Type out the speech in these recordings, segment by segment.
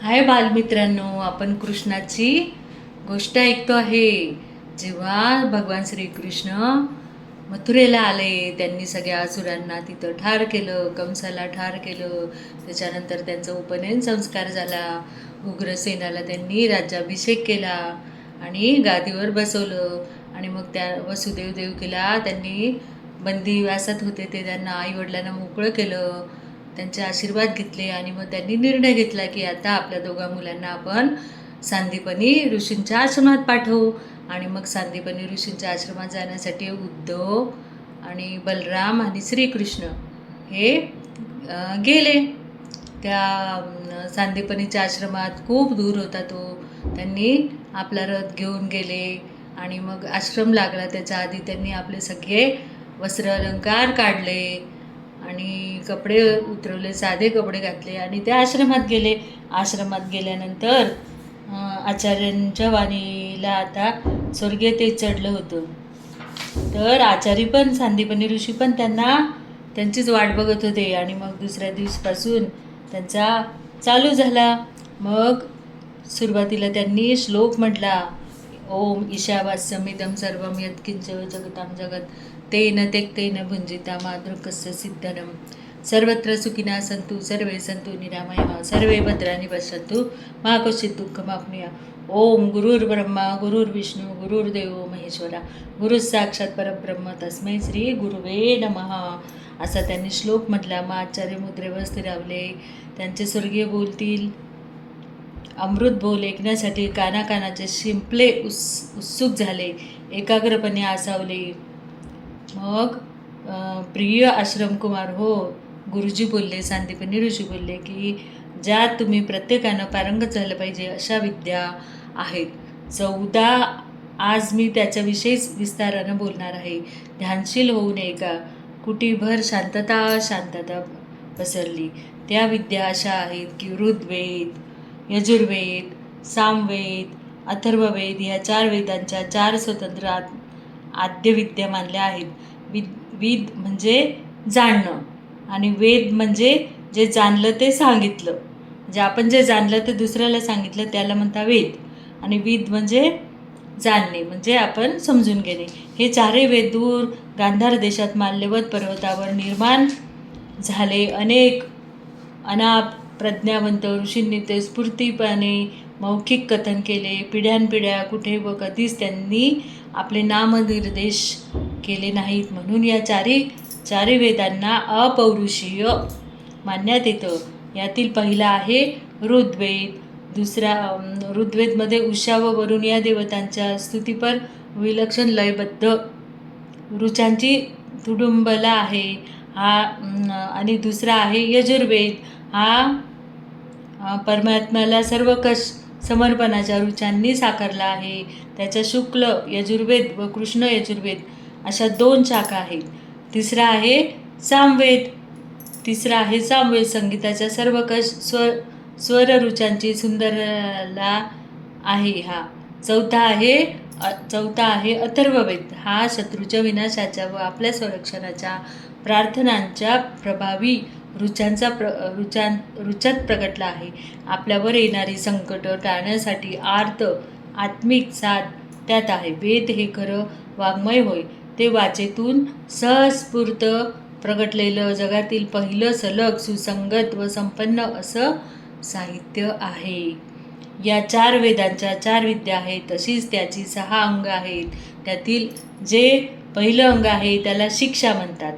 हाय बालमित्रांनो, आपण कृष्णाची गोष्ट ऐकतो आहे. जेव्हा भगवान श्रीकृष्ण मथुरेला आले, त्यांनी सगळ्या असुरांना तिथं ठार केलं, कंसाला ठार केलं. त्याच्यानंतर त्यांचा उपनयन संस्कार झाला. उग्रसेनाला त्यांनी राज्याभिषेक केला आणि गादीवर बसवलं. आणि मग त्या वसुदेव देवकीला त्यांनी बंदिवासात होते ते त्यांना आईवडिलांना मोकळं केलं, त्यांचे आशीर्वाद घेतले. आणि मग त्यांनी निर्णय घेतला की आता आपल्या दोघा मुलांना आपण सांदीपनी ऋषींच्या आश्रमात पाठवू. आणि मग सांदीपनी ऋषींच्या आश्रमात जाण्यासाठी उद्धव आणि बलराम आणि श्रीकृष्ण हे गेले. त्या सांदीपनीच्या आश्रमात खूप दूर होता तो. त्यांनी आपला रथ घेऊन गेले आणि मग आश्रम लागला. त्याच्या आधी त्यांनी आपले सगळे वस्त्र अलंकार काढले आणि कपडे उतरवले, साधे कपडे घातले आणि त्या आश्रमात गेले. आश्रमात गेल्यानंतर आचार्यांच्या वाणीला आता स्वर्गीय तेज चढलं होतं. तर आचारी पण सांदीपनी ऋषी पण त्यांचीच वाट बघत होते. आणि मग दुसऱ्या दिवसापासून त्यांचा चालू झाला. मग सुरुवातीला त्यांनी श्लोक म्हटला, ओम ईशावास्यमिदं सर्वं यत्किंच जगतां जगत तेन तेक्तेन भुंजिता मातृकस्य सिद्धनम सर्वत्र सुखिनः सन्तु सर्वे सन्तु निरामयाः सर्वे भद्राणि पश्यन्तु मा कश्चित् दुःखमाप्नुयात्. ओम गुरुर्ब्रह्मा गुरुर्विष्णू गुरुर्देवो महेश्वरा गुरु साक्षात परब्रह्म तस्मै श्री गुरुवे नमः असा त्यांनी श्लोक म्हटला. मग आचार्य मुद्रेवर स्थिरावले. त्यांचे स्वर्गीय बोलतील अमृत बोल ऐकण्यासाठी कानाकानाचे शिंपले उत्सुक झाले, एकाग्रपणे आसावले. मग प्रिय आश्रमकुमार हो, गुरुजी बोलले, सांदीपनी ऋषी बोलले की ज्यात तुम्ही प्रत्येकानं पारंगत झालं पाहिजे अशा विद्या आहेत 14. आज मी त्याच्याविषयीच विस्तारानं बोलणार आहे. ध्यानशील होऊन ऐका. कुटीभर शांतता पसरली. त्या विद्या अशा आहेत की ऋग्वेद, यजुर्वेद, सामवेद, अथर्ववेद ह्या 4 वेदांच्या 4 स्वतंत्र आद्यविद्या मानल्या आहेत. विद म्हणजे जाणणं आणि वेद म्हणजे जे जाणलं ते सांगितलं. म्हणजे आपण जे जाणलं ते दुसऱ्याला सांगितलं त्याला म्हणता वेद. आणि विद म्हणजे जाणणे, म्हणजे आपण समजून घेणे. हे 4 वेद दूर गांधार देशात माल्यवत पर्वतावर निर्माण झाले. अनेक अनाप प्रज्ञावंत ऋषींनी ते स्फूर्तीपणे मौखिक कथन केले. पिढ्यानपिढ्या कुठे व कधीच त्यांनी आपले नामनिर्देश केले नाहीत. म्हणून या 4 वेदांना अपौरुषीय मानण्यात येतं. यातील पहिला आहे ऋग्वेद. दुसरा ऋग्वेदमध्ये उषा व वरुण या देवतांच्या स्तुतीपर विलक्षण लयबद्ध ऋचांची तुडुंबला आहे आणि दुसरा आहे यजुर्वेद. हा परमात्म्याला सर्व समर्पणाच्या ऋचांनी साकारला आहे. त्याच्या शुक्ल यजुर्वेद व कृष्ण यजुर्वेद अशा 2 शाखा आहेत. तिसरा आहे सामवेद. संगीताच्या सर्व स्वर ऋचांची सुंदरला आहे. चौथा आहे अथर्ववेद. हा शत्रूच्या विनाशाच्या व आपल्या संरक्षणाच्या प्रार्थनांच्या प्रभावी ऋचात प्रगटला आहे. आपल्यावर येणारी संकट टाळण्यासाठी आत्मिक साध त्यात आहे. वेद हे खरं वाङ्मय होय. ते वाचेतून सहस्फूर्त प्रगटलेलं जगातील पहिलं सलग सुसंगत व संपन्न असं साहित्य आहे. या 4 वेदांच्या 4 विद्या आहेत. तशीच त्याची 6 अंग आहेत. त्यातील जे पहिलं अंग आहे त्याला शिक्षा म्हणतात.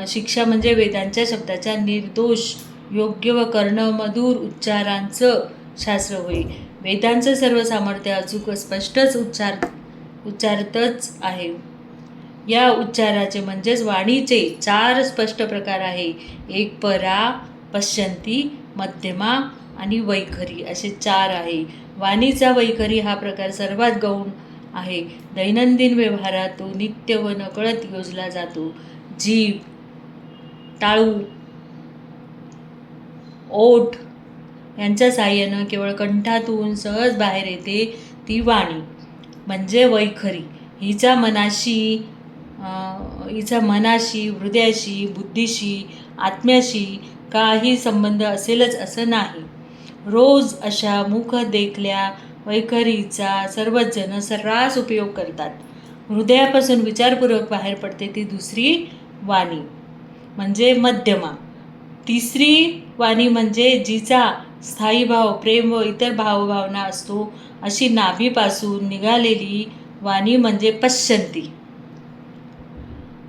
शिक्षा म्हणजे वेदांच्या शब्दाच्या निर्दोष योग्य व कर्णमधुर उच्चारांचं शास्त्र होय. वेदांचं सर्व सामर्थ्य अचूक व स्पष्टच उच्चारतच आहे. या उच्चाराचे म्हणजेच वाणीचे 4 स्पष्ट प्रकार आहे. एक परा, पश्यंती, मध्यमा आणि वैखरी असे 4 आहे. वाणीचा वैखरी हा प्रकार सर्वात गौण आहे. दैनंदिन व्यवहारात तो नित्य व नकळत योजला जातो. जीभ, टाळू, ओठ यांच्या साहाय्यानं केवळ कंठातून सहज बाहेर येते ती वाणी म्हणजे वैखरी. हिचा मनाशी, हृदयाशी, बुद्धीशी, आत्म्याशी काही संबंध असेलच असं नाही. रोज अशा मुख देखल्या वैखरीचा सर्वच जण सर्रास उपयोग करतात. हृदयापासून विचारपूर्वक बाहेर पडते ती दुसरी वाणी म्हणजे मध्यमा. तिसरी वाणी म्हणजे जिचा स्थायी भाव, प्रेम व इतर भावभावना असतो अशी नाभीपासून निघालेली वाणी म्हणजे पश्यंती.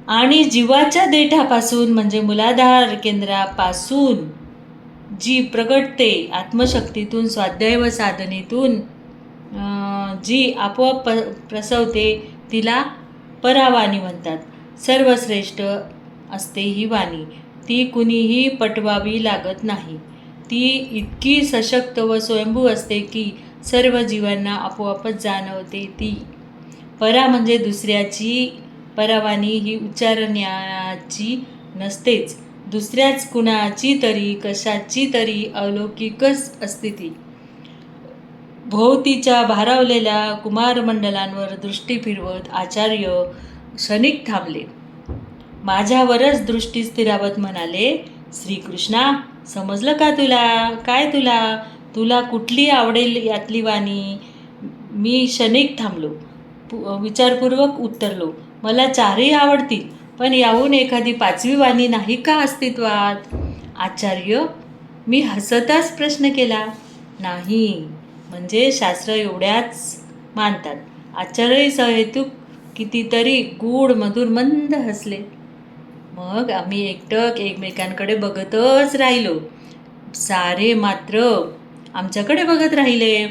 आणि जीवाच्या देठापासून म्हणजे मूलाधार केंद्रापासून जी प्रगटते आत्मशक्तीतून, स्वाध्याय व साधनेतून जी आपोआप प्रसवते तिला परावाणी म्हणतात. सर्वश्रेष्ठ असते ही वाणी. ती कुणीही पटवावी लागत नाही. ती इतकी सशक्त व स्वयंभू असते की सर्व जीवांना आपोआपच जाणवते ती. परा म्हणजे दुसऱ्याची. परावाणी ही उच्चारण्याची नसतेच. दुसऱ्याच कुणाची तरी कशाची तरी अलौकिकच असते ती. भोवतीच्या भारावलेल्या कुमारमंडलांवर दृष्टी फिरवत आचार्य क्षणिक थांबले. माझ्यावरच दृष्टी स्थिरावत म्हणाले, श्रीकृष्णा, समजलं का तुला? काय तुला कुठली आवडेल यातली वाणी? मी क्षणिक थांबलो. विचारपूर्वक उत्तरलो, मला चारही आवडतील, पण याहून एखादी पाचवी वाणी नाही का अस्तित्वात? आचार्य, मी हसतच प्रश्न केला. नाही, म्हणजे शास्त्र एवढ्याच मानतात. आचार्य सहेतुक कितीतरी गूढ मधुर मंद हसले. मग आम्ही एकटक एकमेकांकडे बघतच राहिलो. सारे मात्र आमच्याकडे बघत राहिले.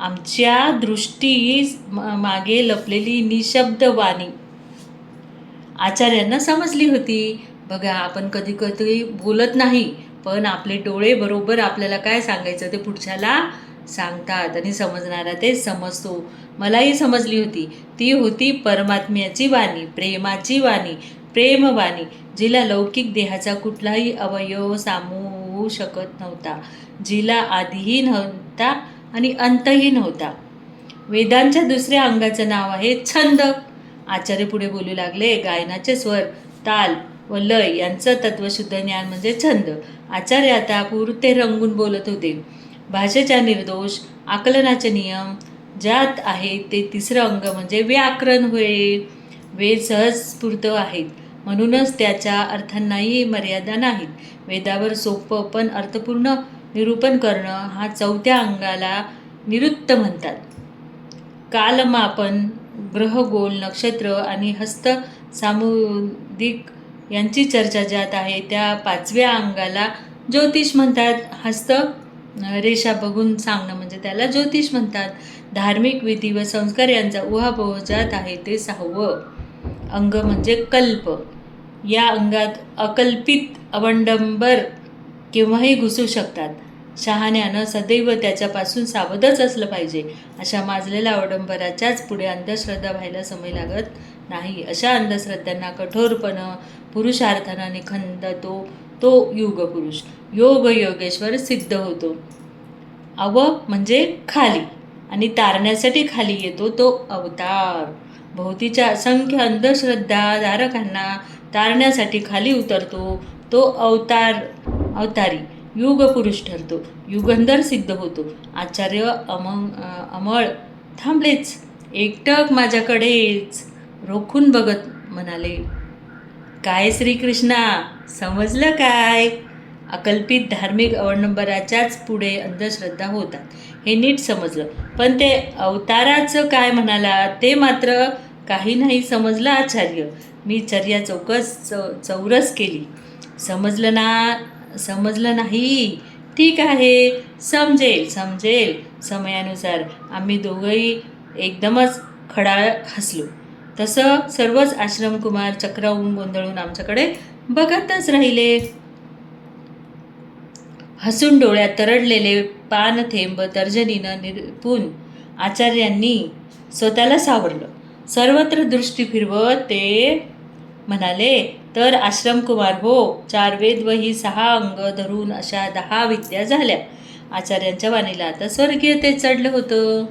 आमच्या दृष्टी मागे लपलेली निशब्द वाणी आचार्यांना समजली होती. बघा, आपण कधी कधी बोलत नाही, पण आपले डोळे बरोबर आपल्याला काय सांगायचं ते पुढच्याला सांगतात आणि समजणारा ते समजतो. मलाही समजली होती. ती होती परमात्म्याची वाणी, प्रेमाची वाणी, प्रेमवाणी, जिला लौकिक देहाचा कुठलाही अवयव सामावू शकत नव्हता, जिला आदिही नव्हता आणि अंतही नव्हता. वेदांच्या दुसऱ्या अंगाचं नाव आहे छंद. आचार्य पुढे बोलू लागले, गायनाचे स्वर, ताल व लय यांचं तत्वशुद्ध ज्ञान म्हणजे छंद. आचार्य आता पुरते रंगून बोलत होते. भाषेच्या निर्दोष आकलनाचे नियम ज्यात आहेत ते तिसरं अंग म्हणजे व्याकरण होय. वेद सहज स्फूर्त आहेत, म्हणूनच त्याच्या अर्थांनाही मर्यादा नाहीत. वेदावर सोपं पण अर्थपूर्ण निरूपण करणं हा चौथ्या अंगाला निरुक्त म्हणतात. कालमापन, ग्रहगोल, नक्षत्र आणि हस्त सामुदिक यांची चर्चा ज्यात आहे त्या पाचव्या अंगाला ज्योतिष म्हणतात. हस्त रेषा बघून सांगणं म्हणजे त्याला ज्योतिष म्हणतात. धार्मिक विधी व संस्कार यांचा उहापोह ज्यात आहे ते सहावं अंग म्हणजे कल्प. या अंगात अकल्पित अवडंबर केव्हाही घुसू शकतात. शहाण्यानं सदैव त्याच्यापासून सावधच असलं पाहिजे. अशा माजलेल्या अवडंबराच्याच पुढे अंधश्रद्धा व्हायला समय लागत नाही. अशा अंधश्रद्धांना कठोरपणं पुरुषार्थानं निखंदतो तो युगपुरुष, योग योगेश्वर सिद्ध होतो. अव म्हणजे खाली आणि तारण्यासाठी खाली येतो तो अवतार. भोवतीच्या असंख्य अंधश्रद्धाधारकांना तारण्यासाठी खाली उतरतो तो अवतारी युगपुरुष ठरतो, युगंधर सिद्ध होतो. आचार्य अमळ थांबलेच. एकटक माझ्याकडेच रोखून बघत म्हणाले, काय श्रीकृष्णा, समजलं काय? अकल्पित धार्मिक अवडंबराच्याच पुढे अंधश्रद्धा होतात हे नीट समजलं, पण ते अवताराचं काय म्हणाला ते मात्र काही नाही समजलं आचार्य. मी चर्या चौरस केली. समजलं नाही? ठीक आहे, समजेल समयानुसार. आम्ही दोघंही एकदमच खडाळ हसलो. तसं सर्वच आश्रमकुमार चक्रावून गोंधळून आमच्याकडे बघतच राहिले. हसून डोळ्यात तरळलेले पानथेंब तर्जनीनं निरपून आचार्यांनी स्वतःला सावरलं. सर्वत्र दृष्टी फिरवत ते म्हणाले, तर आश्रमकुमार हो, 4 वेद व ही 6 अंग धरून अशा 10 विद्या झाल्या. आचार्यांच्या वाणीला आता स्वर्गीय ते चढलं होतं.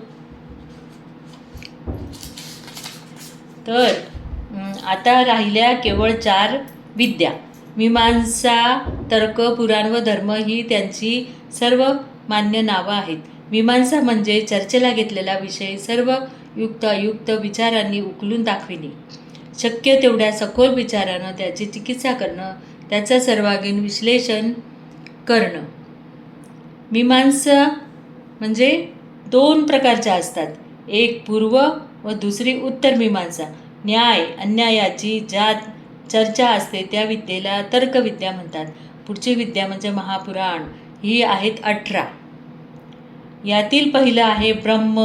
तर आता राहिल्या केवळ 4 विद्या. मीमांसा, तर्क, पुराण व धर्म ही त्यांची सर्व मान्य नावं आहेत. मीमांसा म्हणजे चर्चेला घेतलेला विषय सर्व युक्त अयुक्त विचारांनी उकलून दाखविणे, शक्य तेवढ्या सखोल विचारानं त्याची चिकित्सा करणं, त्याचं सर्वांगीण विश्लेषण करणं. मीमांसा म्हणजे 2 प्रकारच्या असतात, एक पूर्व व दुसरी उत्तर मीमांसा. न्याय अन्यायाची ज्या चर्चा असते त्या विद्येला तर्कविद्या म्हणतात. पुढची विद्या म्हणजे महापुराण. ही आहेत 18. यातील पहिलं आहे ब्रह्म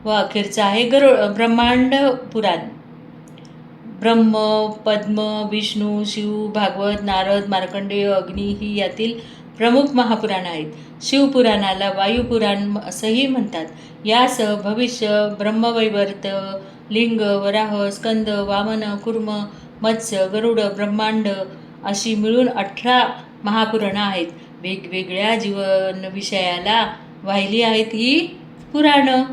व अखेरचं आहे ब्रह्मांड पुराण. ब्रह्म, पद्म, विष्णू, शिव, भागवत, नारद, मार्कंडेय, अग्नी ही यातील प्रमुख महापुराण आहेत. शिवपुराणाला वायुपुराण असंही म्हणतात. यासह भविष्य, ब्रह्मवैवर्त, लिंग, वराह, स्कंद, वामन, कुर्म, मत्स्य, गरुड, ब्रह्मांड अशी मिळून 18 महापुराणं आहेत. वेगवेगळ्या जीवन विषयाला वाहिली आहेत ही पुराणं.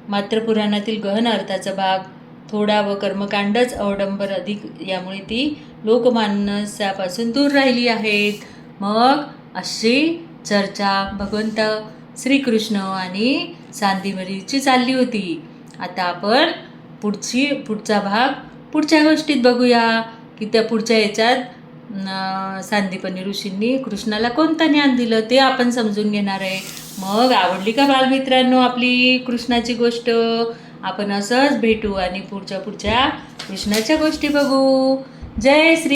मात्र पुराणातील गहन अर्थाचा भाग थोडा व कर्मकांडच अवडंबर अधिक, यामुळे ती लोकमानसापासून दूर राहिली आहेत. मग अशी चर्चा भगवंत श्रीकृष्ण आणि सांदीपनीची चालली होती. आता आपण पुढचा भाग पुढच्या गोष्टीत बघूया की त्या पुढच्या याच्यात सांदीपनी ऋषींनी कृष्णाला कोणतं ज्ञान दिलं ते आपण समजून घेणार आहे. मग आवडली का बालमित्रांनो आपली कृष्णाची गोष्ट? आपण असंच भेटू आणि पुढच्या कृष्णाच्या गोष्टी बघू. जय श्री